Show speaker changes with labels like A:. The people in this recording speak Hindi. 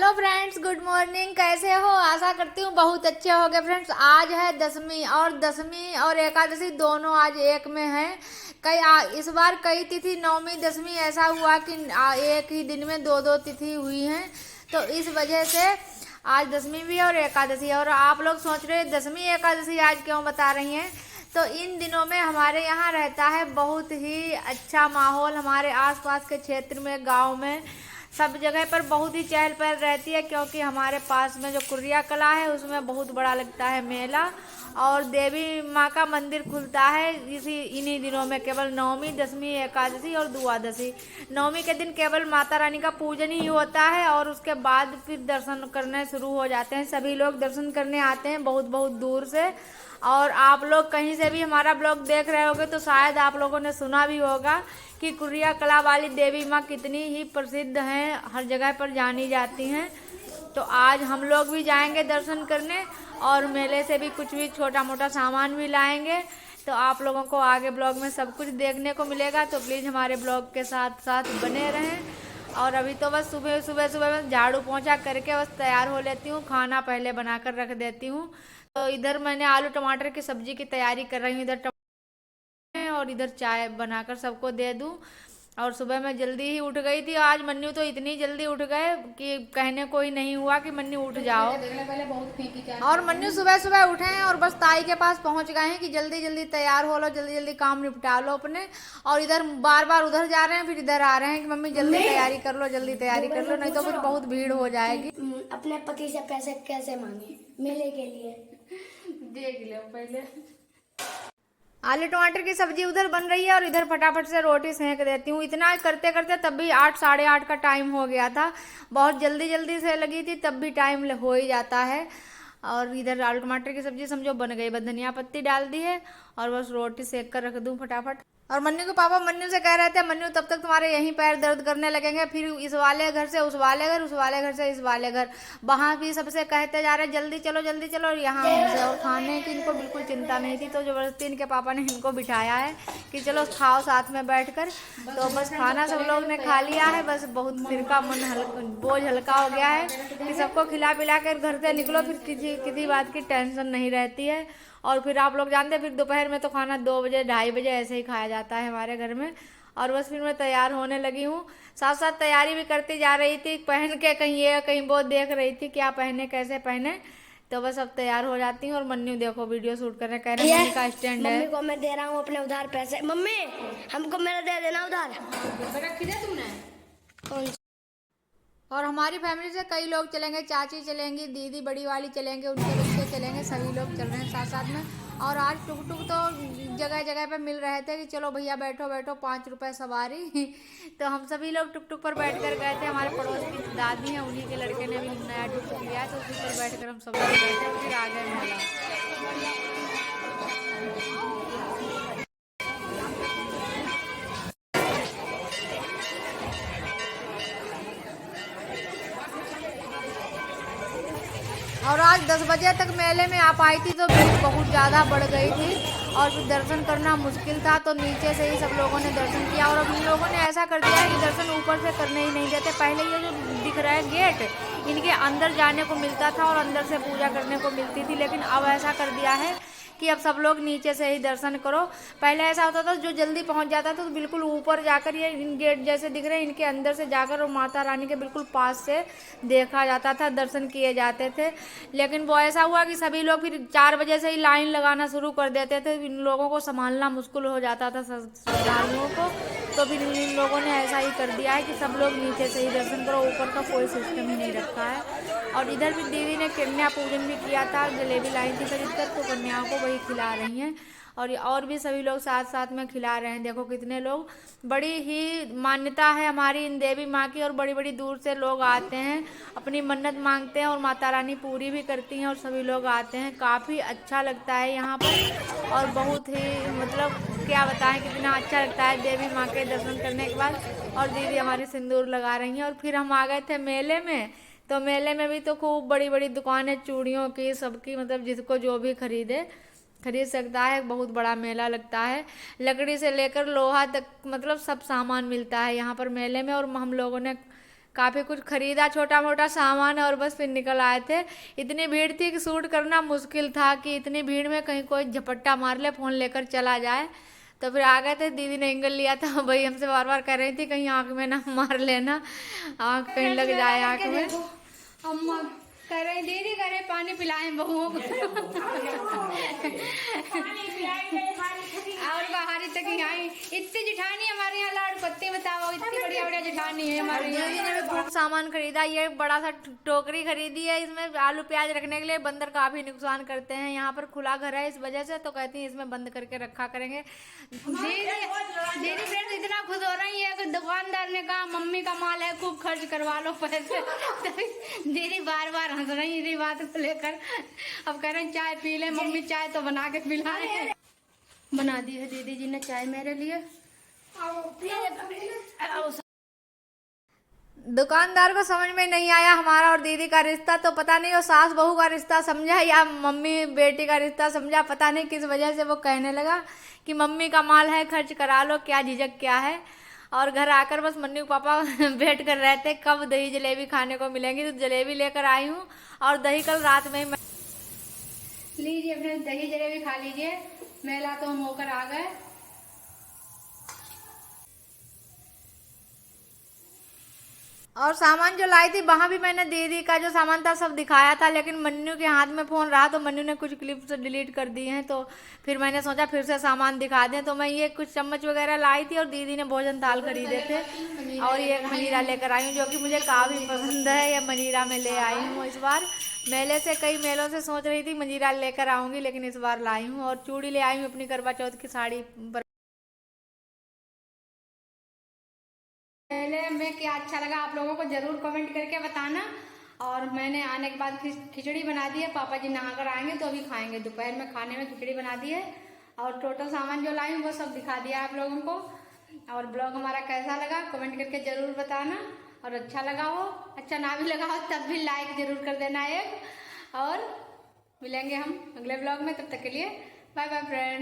A: Hello friends, good morning. कैसे हो? आशा करती हूँ बहुत अच्छे हो गए। फ्रेंड्स, आज है दसवीं और एकादशी दोनों आज एक में है। इस बार कई तिथि, नवमी दसवीं ऐसा हुआ कि एक ही दिन में दो दो तिथि हुई हैं। तो इस वजह से आज दसवीं भी है और एकादशी है। और आप लोग सोच रहे हैं दसवीं एकादशी आज क्यों बता रही हैं। तो इन दिनों में हमारे यहाँ रहता है बहुत ही अच्छा माहौल। हमारे आसपास के क्षेत्र में, गांव में, सब जगह पर बहुत ही चहल पहल रहती है, क्योंकि हमारे पास में जो कुर्रिया कला है उसमें बहुत बड़ा लगता है मेला। और देवी माँ का मंदिर खुलता है इन्हीं दिनों में, केवल नवमी, दसवीं, एकादशी और द्वादशी। नवमी के दिन केवल माता रानी का पूजन ही होता है और उसके बाद फिर दर्शन करने शुरू हो जाते हैं। सभी लोग दर्शन करने आते हैं बहुत बहुत दूर से। और आप लोग कहीं से भी हमारा ब्लॉग देख रहे होंगे तो शायद आप लोगों ने सुना भी होगा कि कुर्रिया कला वाली देवी माँ कितनी ही प्रसिद्ध हैं, हर जगह पर जानी जाती हैं। तो आज हम लोग भी जाएंगे दर्शन करने और मेले से भी कुछ भी छोटा मोटा सामान भी लाएंगे। तो आप लोगों को आगे ब्लॉग में सब कुछ देखने को मिलेगा, तो प्लीज़ हमारे ब्लॉग के साथ साथ बने रहें। और अभी तो बस सुबह सुबह सुबह में झाड़ू पोंछा करके बस तैयार हो लेती हूँ, खाना पहले बनाकर रख देती हूँ। तो इधर मैंने आलू टमाटर की सब्जी की तैयारी कर रही हूँ, इधर टमाटर और इधर चाय बनाकर सबको दे दूँ। और सुबह मैं जल्दी ही उठ गई थी। आज मन्नू तो इतनी जल्दी उठ गए कि कहने को ही नहीं हुआ कि मन्नू उठ जाओ।
B: पहले बहुत फीकी चाय।
A: और मन्नू सुबह सुबह उठे हैं और बस ताई के पास पहुंच गए हैं कि जल्दी जल्दी तैयार हो लो, जल्दी जल्दी काम निपटा लो अपने। और इधर बार बार उधर जा रहे हैं, फिर इधर आ रहे हैं कि मम्मी जल्दी तैयारी कर लो, जल्दी तैयारी कर लो, नहीं तो फिर बहुत भीड़ हो जाएगी।
B: अपने पति से पैसे कैसे मांगे मेले के लिए?
A: देख लो पहले। आलू टमाटर की सब्जी उधर बन रही है और इधर फटाफट से रोटी सेंक देती हूँ। इतना करते करते तब भी 8 साढ़े 8 का टाइम हो गया था। बहुत जल्दी जल्दी से लगी थी, तब भी टाइम हो ही जाता है। और इधर आलू टमाटर की सब्जी समझो बन गई, बस धनिया पत्ती डाल दी है और बस रोटी सेक कर रख दूँ फटाफट। और मन्नू के पापा मन्नू से कह रहे थे, मन्नू तब तक तुम्हारे यहीं पैर दर्द करने लगेंगे, फिर इस वाले घर से उस वाले घर, उस वाले घर से इस वाले घर, वहाँ भी सबसे कहते जा रहे जल्दी चलो। और यहाँ हमसे और खाने की इनको बिल्कुल चिंता नहीं थी, तो जबरदस्ती इनके पापा ने इनको बिठाया है कि चलो खाओ साथ में बैठकर। तो बस खाना सब लोग ने खा लिया है। बस बहुत सिर का मन बोझ हल्का हो गया है कि सबको खिला पिला कर घर से निकलो, फिर किसी बात की टेंशन नहीं रहती है। और फिर आप लोग जानते हैं फिर दोपहर में तो खाना 2 बजे 2:30 बजे ऐसे ही खाया जाता है हमारे घर में। और बस फिर मैं तैयार होने लगी हूँ, साथ साथ तैयारी भी करती जा रही थी, पहन के कहीं ये कहीं वो देख रही थी क्या पहने कैसे पहने। तो बस अब तैयार हो जाती हूँ। और मन्नू देखो वीडियो शूट करने कह रहे मम्मी का स्टैंड है।
B: मम्मी को मैं दे रहा हूँ अपने उधार पैसे। मम्मी हमको मेरा दे देना उधार।
A: रखी दे तूने।
B: कौन सा?
A: और हमारी फैमिली से कई लोग चलेंगे, चाची चलेंगी, दीदी बड़ी वाली चलेंगे, उनके बच्चे चलेंगे, सभी लोग चल रहे हैं साथ साथ में। और आज टुक टुक तो जगह जगह पे मिल रहे थे कि चलो भैया बैठो बैठो, 5 रुपए सवारी। तो हम सभी लोग टुक टुक पर बैठ कर गए थे। हमारे पड़ोस की दादी हैं, उन्हीं के लड़के ने भी नया टुक टुक लिया, तो उसी पर बैठ कर हम सब लोग बैठे और फिर आ गए मेला। और आज 10 बजे तक मेले में आ पाई थी तो भीड़ बहुत ज़्यादा बढ़ गई थी और फिर दर्शन करना मुश्किल था, तो नीचे से ही सब लोगों ने दर्शन किया। और अब इन लोगों ने ऐसा कर दिया है कि दर्शन ऊपर से करने ही नहीं देते। पहले ये जो दिख रहा है गेट, इनके अंदर जाने को मिलता था और अंदर से पूजा करने को मिलती थी, लेकिन अब ऐसा कर दिया है कि अब सब लोग नीचे से ही दर्शन करो। पहले ऐसा होता था जो जल्दी पहुंच जाता था तो बिल्कुल ऊपर जाकर, ये इन गेट जैसे दिख रहे हैं इनके अंदर से जाकर और माता रानी के बिल्कुल पास से देखा जाता था, दर्शन किए जाते थे। लेकिन वो ऐसा हुआ कि सभी लोग फिर 4 बजे से ही लाइन लगाना शुरू कर देते थे। इन लोगों को संभालना मुश्किल हो जाता था श्रद्धालुओं को, तो फिर इन लोगों ने ऐसा ही कर दिया है कि सब लोग नीचे से ही दर्शन करो, ऊपर का कोई सिस्टम ही नहीं रखा है। और इधर भी दीदी ने कन्या पूजन भी किया था, जलेबी लाई थी खरीद कर, तो कन्याओं को वही खिला रही हैं। और भी सभी लोग साथ साथ में खिला रहे हैं। देखो कितने लोग, बड़ी ही मान्यता है हमारी इन देवी माँ की, और बड़ी बड़ी दूर से लोग आते हैं, अपनी मन्नत मांगते हैं और माता रानी पूरी भी करती हैं और सभी लोग आते हैं। काफ़ी अच्छा लगता है यहाँ पर और बहुत ही मतलब क्या बताएं कितना अच्छा लगता है देवी माँ के दर्शन करने के बाद। और दीदी हमारी सिंदूर लगा रही हैं। और फिर हम आ गए थे मेले में, तो मेले में भी तो खूब बड़ी बड़ी दुकानें चूड़ियों की सबकी, मतलब जिसको जो भी खरीद सकता है। बहुत बड़ा मेला लगता है, लकड़ी से लेकर लोहा तक मतलब सब सामान मिलता है यहाँ पर मेले में। और हम लोगों ने काफ़ी कुछ खरीदा, छोटा मोटा सामान, और बस फिर निकल आए थे। इतनी भीड़ थी कि शूट करना मुश्किल था कि इतनी भीड़ में कहीं कोई झपट्टा मार ले, फ़ोन लेकर चला जाए। तो फिर आ गए थे। दीदी ने एंगल लिया था, भाई हमसे बार बार कह रही थी कहीं आँख में ना मार लेना, आँख कहीं लग जाए आँख में। अम्मा कह रही दीदी कह रहे पानी पिलाएं बहुओं को और बाहर तक आई। इतनी जिठानी हमारे यहाँ लाड़ पत्ती, बताओ इतनी बढ़िया बढ़िया जिठानी है हमारी। दीदी ने भी बहुत सामान खरीदा। ये बड़ा सा टोकरी खरीदी है, इसमें आलू प्याज रखने के लिए। बंदर काफी नुकसान करते हैं, यहाँ पर खुला घर है इस वजह से, तो कहती है इसमें बंद करके रखा करेंगे। दीदी फ्रेंड्स इतना खुश हो रही है कि दुकानदार ने कहा मम्मी का माल है, खूब खर्च करवा लो पैसे। दीदी बार बार हंस रही इसी बात को लेकर। अब कह रहे चाय पी ले मम्मी, चाय तो बना के पिलाए। बना दी है दीदी जी ने चाय मेरे लिए। दुकानदार को समझ में नहीं आया हमारा और दीदी का रिश्ता, तो पता नहीं वो सास बहू का रिश्ता समझा या मम्मी बेटी का रिश्ता समझा, पता नहीं किस वजह से वो कहने लगा कि मम्मी का माल है, खर्च करा लो, क्या झिझक क्या है। और घर आकर बस मन्नू पापा बैठ कर रहते कब दही जलेबी खाने को मिलेंगी, तो जलेबी लेकर आई हूँ। और दही कल रात में लीजिए अपने दही जलेबी खा लीजिए। मेला तो हम होकर आ गए। और सामान जो लाई थी वहां भी मैंने दीदी का जो सामान था सब दिखाया था, लेकिन मन्नू के हाथ में फ़ोन रहा तो मन्नू ने कुछ क्लिप्स डिलीट कर दी हैं। तो फिर मैंने सोचा फिर से सामान दिखा दें, तो मैं ये कुछ चम्मच वगैरह लाई थी और दीदी ने भोजन थाल खरीदे थे। और ये मनीरा लेकर आई हूँ जो कि मुझे काफ़ी पसंद है। ये मनीरा में ले आई हूँ इस बार। मेले से कई मेलों से सोच रही थी मनीरा लेकर आऊँगी, लेकिन इस बार लाई हूँ। और चूड़ी ले आई हूँ अपनी करवा चौथ की साड़ी पर। मेले में क्या अच्छा लगा आप लोगों को जरूर कमेंट करके बताना। और मैंने आने के बाद खिचड़ी बना दी है, पापा जी नहा कर आएंगे तो अभी खाएंगे। दोपहर में खाने में खिचड़ी बना दी है और टोटल सामान जो लाई हूँ वो सब दिखा दिया आप लोगों को। और ब्लॉग हमारा कैसा लगा कमेंट करके जरूर बताना। और अच्छा लगा हो, अच्छा ना भी लगा हो तब भी लाइक जरूर कर देना एक। और मिलेंगे हम अगले ब्लॉग में, तब तक के लिए बाय बाय फ्रेंड।